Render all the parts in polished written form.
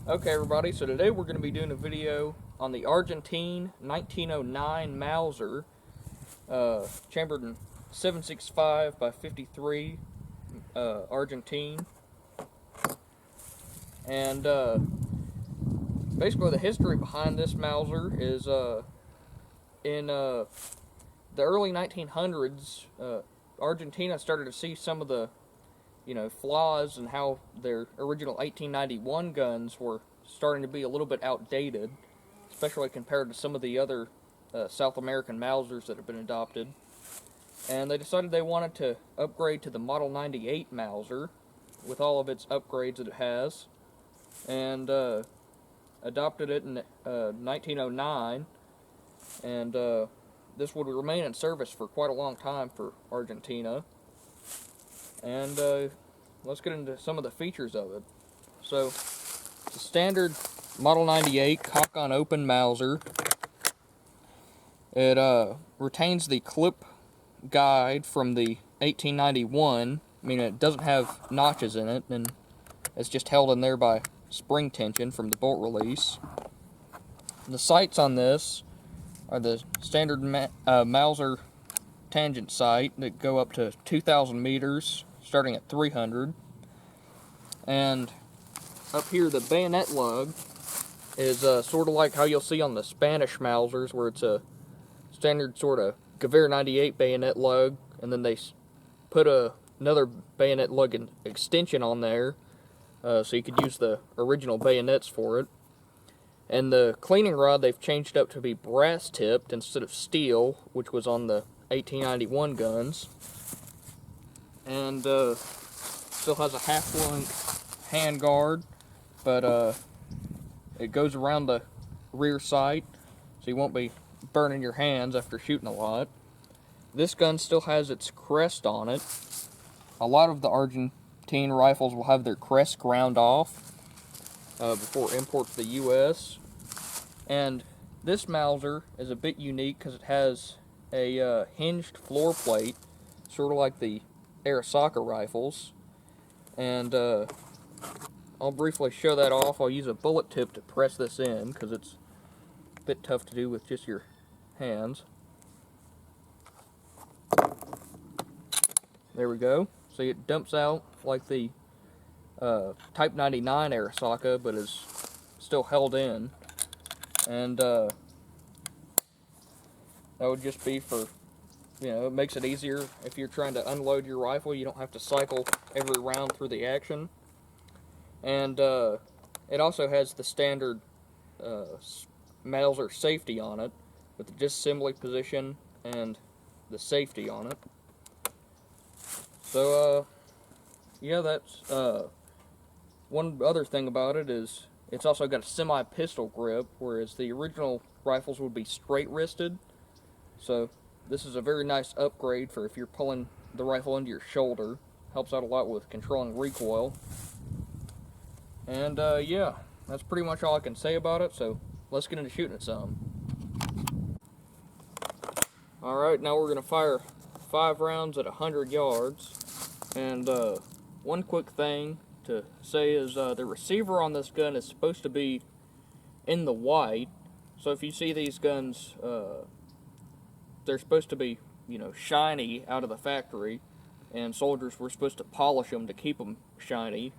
Okay everybody, so today we're going to be doing a video on the Argentine 1909 Mauser, chambered in 7.65 by 53 Argentine. And basically the history behind this Mauser is in the early 1900s, Argentina started to see some of the flaws in how their original 1891 guns were starting to be a little bit outdated, especially compared to some of the other South American Mausers that have been adopted. And they decided they wanted to upgrade to the Model 98 Mauser with all of its upgrades that it has, and adopted it in 1909, and this would remain in service for quite a long time for Argentina. And let's get into some of the features of it. So, it's a standard Model 98 cock-on open Mauser. It retains the clip guide from the 1891. I mean, it doesn't have notches in it, and it's just held in there by spring tension from the bolt release. The sights on this are the standard Mauser tangent sight that go up to 2,000 meters, starting at 300. And up here, the bayonet lug is sort of like how you'll see on the Spanish Mausers, where it's a standard sort of Gewehr 98 bayonet lug, and then they put another bayonet lug extension on there, so you could use the original bayonets for it. And the cleaning rod they've changed up to be brass tipped instead of steel, which was on the 1891 guns. And still has a half-length hand guard, but it goes around the rear sight, so you won't be burning your hands after shooting a lot. This gun still has its crest on it. A lot of the Argentine rifles will have their crest ground off before import to the U.S. And this Mauser is a bit unique because it has a hinged floor plate, sort of like the Arisaka rifles. And I'll briefly show that off. I'll use a bullet tip to press this in because it's a bit tough to do with just your hands. There we go. See, it dumps out like the Type 99 Arisaka, but is still held in. And that would just be for, it makes it easier if you're trying to unload your rifle. You don't have to cycle every round through the action. And it also has the standard Mauser safety on it, with the disassembly position and the safety on it. So, yeah, that's one other thing about it is it's also got a semi-pistol grip, whereas the original rifles would be straight-wristed. So this is a very nice upgrade for if you're pulling the rifle into your shoulder. Helps out a lot with controlling recoil. And yeah, that's pretty much all I can say about it, so let's get into shooting it some. Alright, now we're going to fire 5 rounds at 100 yards. And one quick thing to say is the receiver on this gun is supposed to be in the white. So if you see these guns, they're supposed to be, shiny out of the factory, and soldiers were supposed to polish them to keep them shiny.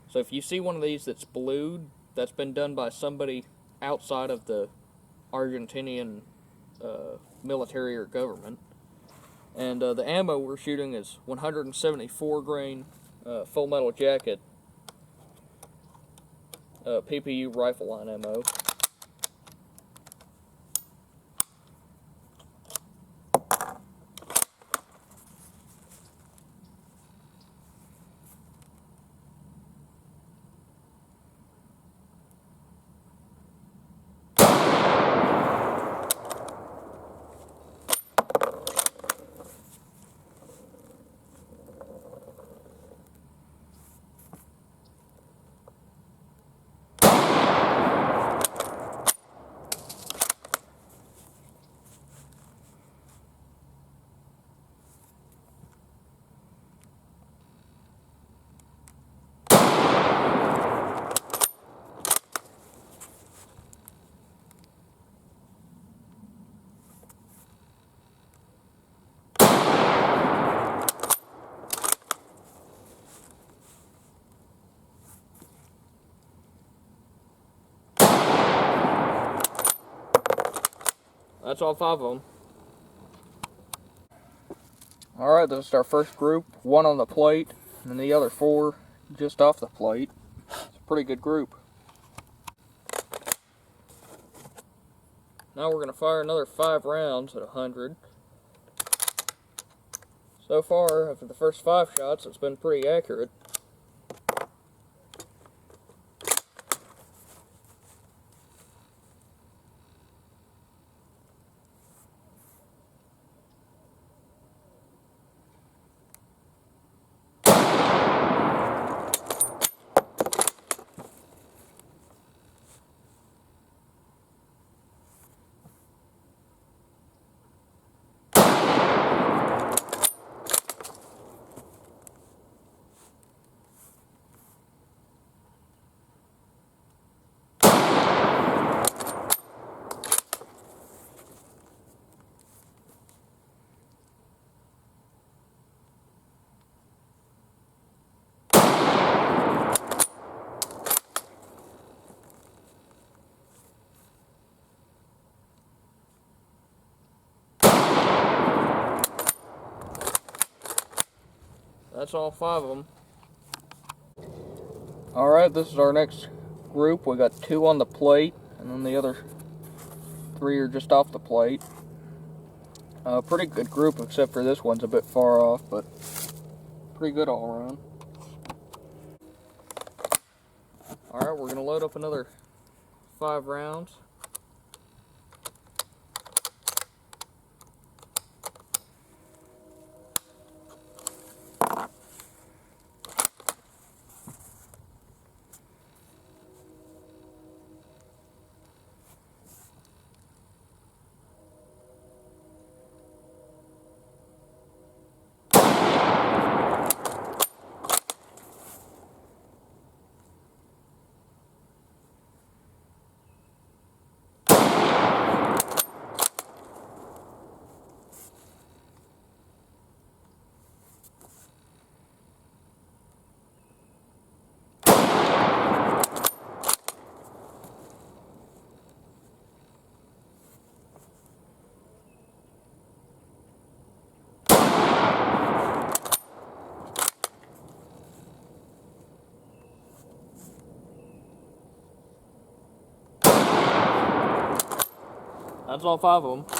So if you see one of these that's blued, that's been done by somebody outside of the Argentinian military or government. And the ammo we're shooting is 174 grain full metal jacket PPU rifle line ammo. That's all 5 of them. Alright, this is our first group. 1 on the plate, and then the other 4 just off the plate. It's a pretty good group. Now we're going to fire another 5 rounds at 100. So far, after the first 5 shots, it's been pretty accurate. That's all 5 of them. Alright, this is our next group. We got 2 on the plate, and then the other 3 are just off the plate. Pretty good group, except for this one's a bit far off, but pretty good all around. Alright, we're going to load up another 5 rounds. That's all 5 of them.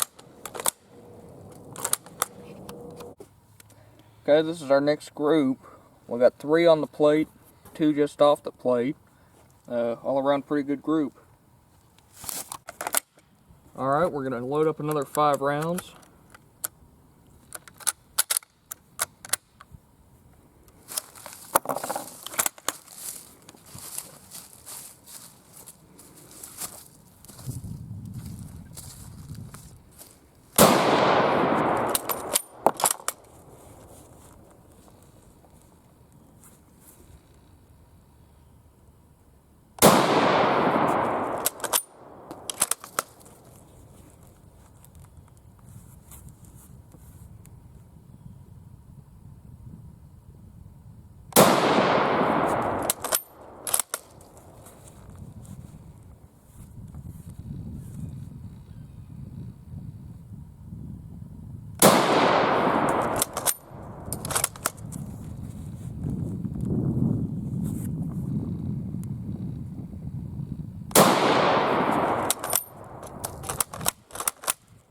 Okay, this is our next group. We got 3 on the plate, 2 just off the plate. All around pretty good group. Alright, we're going to load up another 5 rounds.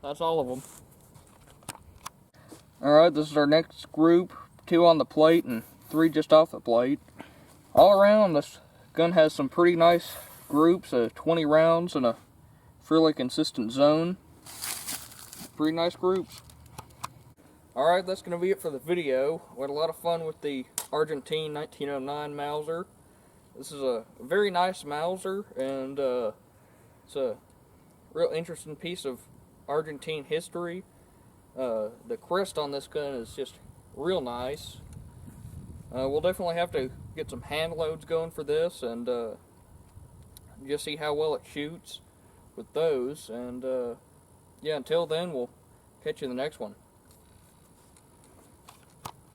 That's all of them. Alright, this is our next group. 2 on the plate and 3 just off the plate. All around, this gun has some pretty nice groups of 20 rounds in a fairly consistent zone. Pretty nice groups. Alright, that's going to be it for the video. We had a lot of fun with the Argentine 1909 Mauser. This is a very nice Mauser, and it's a real interesting piece of Argentine history. The crest on this gun is just real nice. We'll definitely have to get some hand loads going for this, and just see how well it shoots with those. And yeah, until then, we'll catch you in the next one.